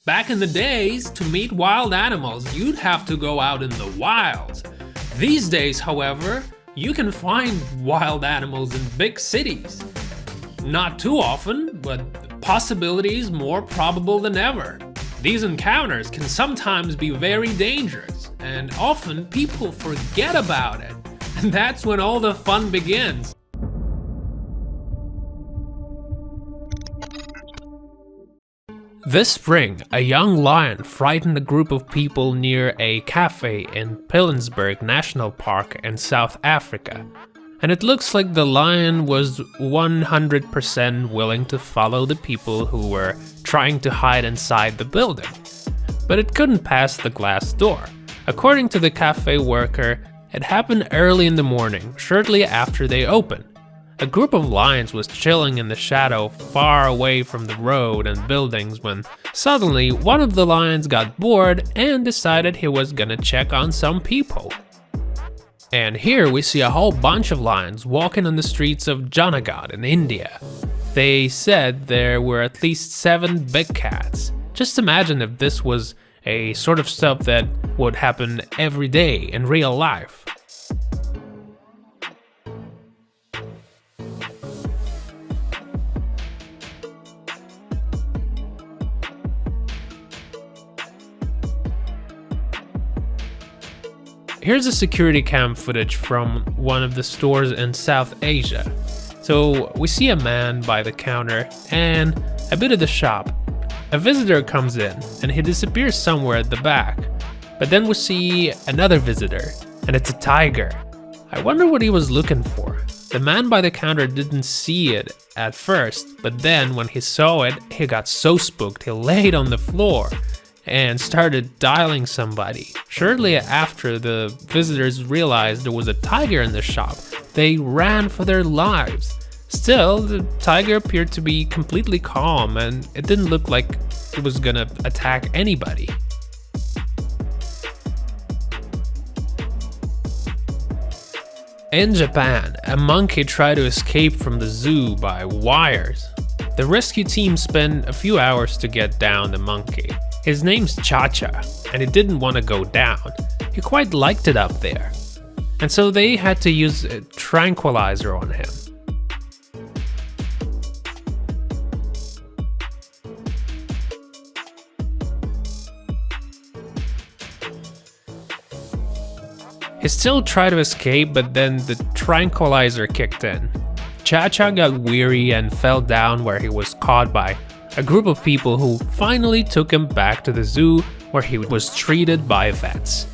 Back in the days, to meet wild animals, you'd have to go out in the wild. These days, however, you can find wild animals in big cities. Not too often, but the possibility is more probable than ever. These encounters can sometimes be very dangerous, and often people forget about it. And that's when all the fun begins. This spring, a young lion frightened a group of people near a cafe in Pilanesberg National Park in South Africa. And it looks like the lion was 100% willing to follow the people who were trying to hide inside the building. But it couldn't pass the glass door. According to the cafe worker, it happened early in the morning, shortly after they opened. A group of lions was chilling in the shadow far away from the road and buildings when suddenly one of the lions got bored and decided he was gonna check on some people. And here we see a whole bunch of lions walking on the streets of Junagadh in India. They said there were at least 7 big cats. Just imagine if this was a sort of stuff that would happen every day in real life. Here's a security cam footage from one of the stores in South Asia. So we see a man by the counter and a bit of the shop. A visitor comes in and he disappears somewhere at the back. But then we see another visitor and it's a tiger. I wonder what he was looking for. The man by the counter didn't see it at first, but then when he saw it, he got so spooked he laid on the floor and started dialing somebody. Shortly after the visitors realized there was a tiger in the shop, they ran for their lives. Still, the tiger appeared to be completely calm and it didn't look like it was gonna attack anybody. In Japan, a monkey tried to escape from the zoo by wires. The rescue team spent a few hours to get down the monkey. His name's Cha-Cha, and he didn't want to go down. He quite liked it up there. And so they had to use a tranquilizer on him. He still tried to escape, but then the tranquilizer kicked in. Cha-Cha got weary and fell down where he was caught by a group of people who finally took him back to the zoo where he was treated by vets.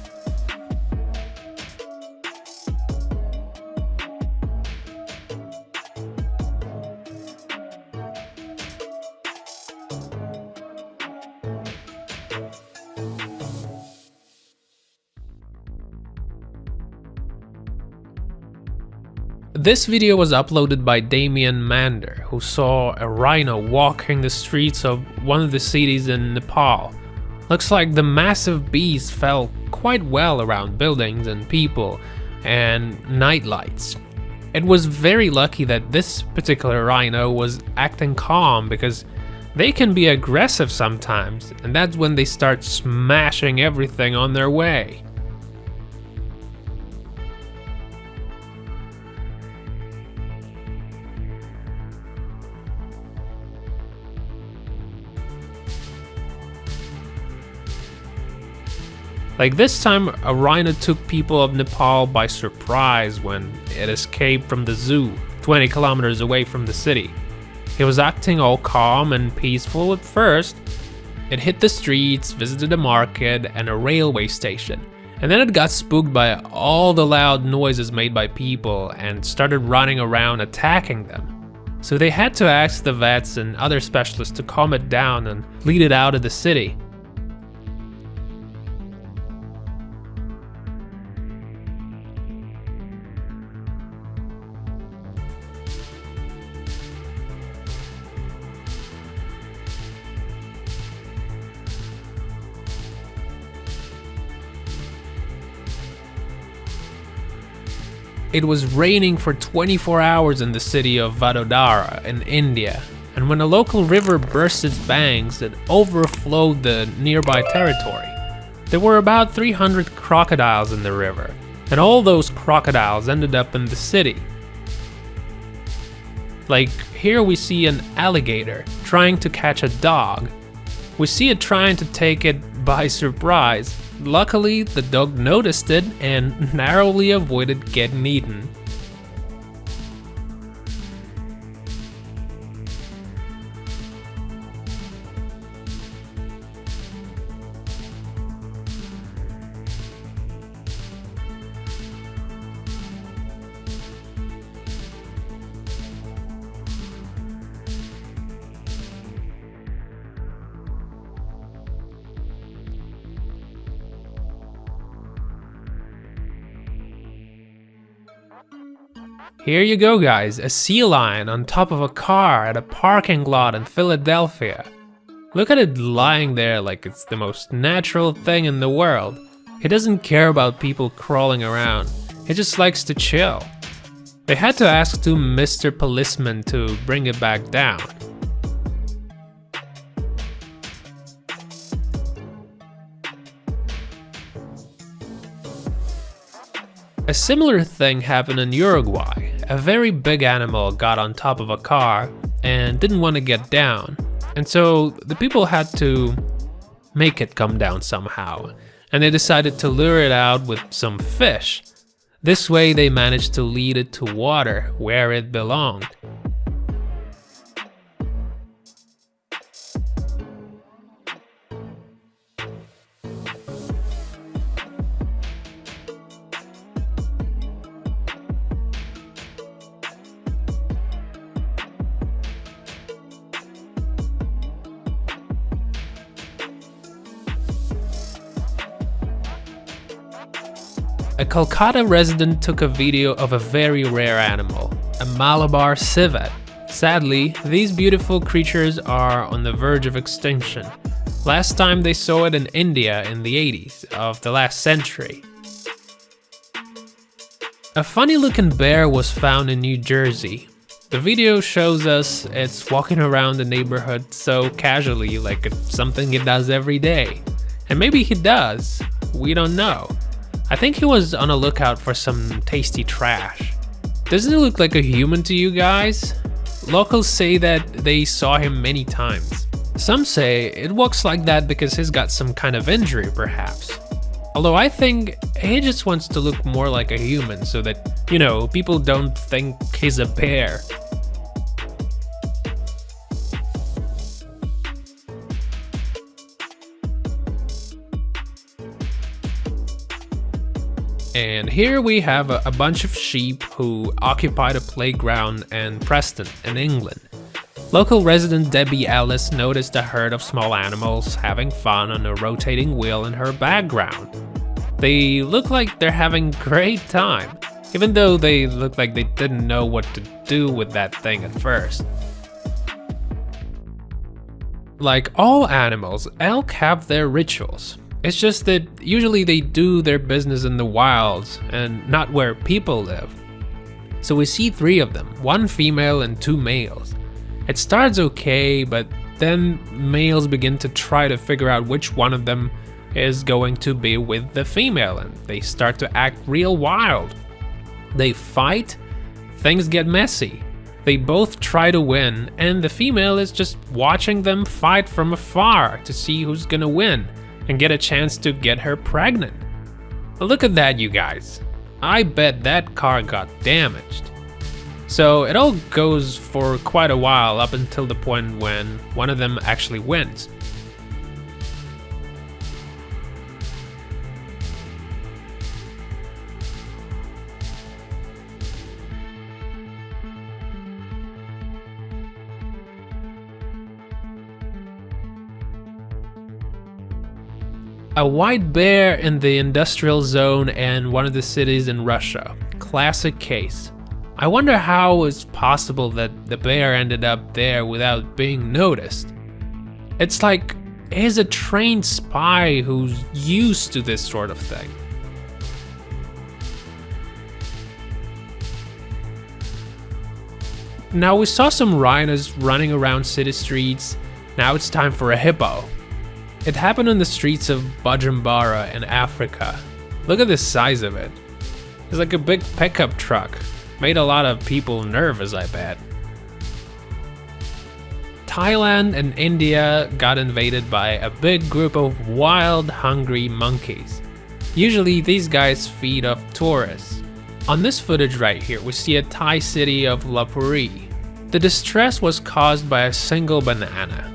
This video was uploaded by Damien Mander, who saw a rhino walking the streets of one of the cities in Nepal. Looks like the massive beast fell quite well around buildings and people and night lights. It was very lucky that this particular rhino was acting calm because they can be aggressive sometimes, and that's when they start smashing everything on their way. Like this time, a rhino took people of Nepal by surprise when it escaped from the zoo, 20 kilometers away from the city. He was acting all calm and peaceful at first. It hit the streets, visited a market and a railway station, and then it got spooked by all the loud noises made by people and started running around attacking them. So they had to ask the vets and other specialists to calm it down and lead it out of the city. It was raining for 24 hours in the city of Vadodara in India, and when a local river burst its banks, it overflowed the nearby territory. There were about 300 crocodiles in the river, and all those crocodiles ended up in the city. Like, here we see an alligator trying to catch a dog. We see it trying to take it by surprise. Luckily, the dog noticed it and narrowly avoided getting eaten. Here you go guys, a sea lion on top of a car at a parking lot in Philadelphia. Look at it lying there like it's the most natural thing in the world. He doesn't care about people crawling around, he just likes to chill. They had to ask two Mr. Policemen to bring it back down. A similar thing happened in Uruguay. A very big animal got on top of a car and didn't want to get down. And so the people had to make it come down somehow. And they decided to lure it out with some fish. This way they managed to lead it to water where it belonged. A Kolkata resident took a video of a very rare animal, a Malabar Civet. Sadly, these beautiful creatures are on the verge of extinction. Last time they saw it in India in the 80s of the last century. A funny looking bear was found in New Jersey. The video shows us it's walking around the neighborhood so casually like it's something he does every day. And maybe he does, we don't know. I think he was on a lookout for some tasty trash. Doesn't he look like a human to you guys? Locals say that they saw him many times. Some say it walks like that because he's got some kind of injury perhaps. Although I think he just wants to look more like a human so that, you know, people don't think he's a bear. And here we have a bunch of sheep who occupied a playground in Preston, in England. Local resident Debbie Ellis noticed a herd of small animals having fun on a rotating wheel in her background. They look like they're having a great time, even though they look like they didn't know what to do with that thing at first. Like all animals, elk have their rituals. It's just that usually they do their business in the wilds and not where people live. So we see 3 of them, 1 female and 2 males. It starts okay, but then males begin to try to figure out which one of them is going to be with the female, and they start to act real wild. They fight, things get messy. They both try to win, and the female is just watching them fight from afar to see who's gonna win and get a chance to get her pregnant. Look at that, you guys. I bet that car got damaged. So it all goes for quite a while up until the point when one of them actually wins. A white bear in the industrial zone and one of the cities in Russia. Classic case. I wonder how it's possible that the bear ended up there without being noticed. It's like he's a trained spy who's used to this sort of thing. Now we saw some rhinos running around city streets, now it's time for a hippo. It happened on the streets of Bujumbura in Africa. Look at the size of it. It's like a big pickup truck. Made a lot of people nervous, I bet. Thailand and India got invaded by a big group of wild, hungry monkeys. Usually these guys feed off tourists. On this footage right here, we see a Thai city of Lapuri. The distress was caused by a single banana.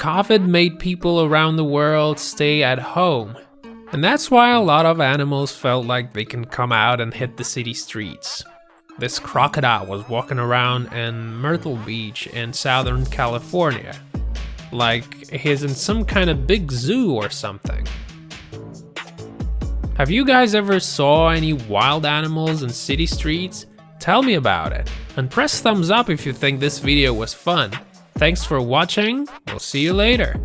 COVID made people around the world stay at home, and that's why a lot of animals felt like they can come out and hit the city streets. This crocodile was walking around in Myrtle Beach in Southern California, like he's in some kind of big zoo or something. Have you guys ever saw any wild animals in city streets? Tell me about it, and press thumbs up if you think this video was fun. Thanks for watching, we'll see you later.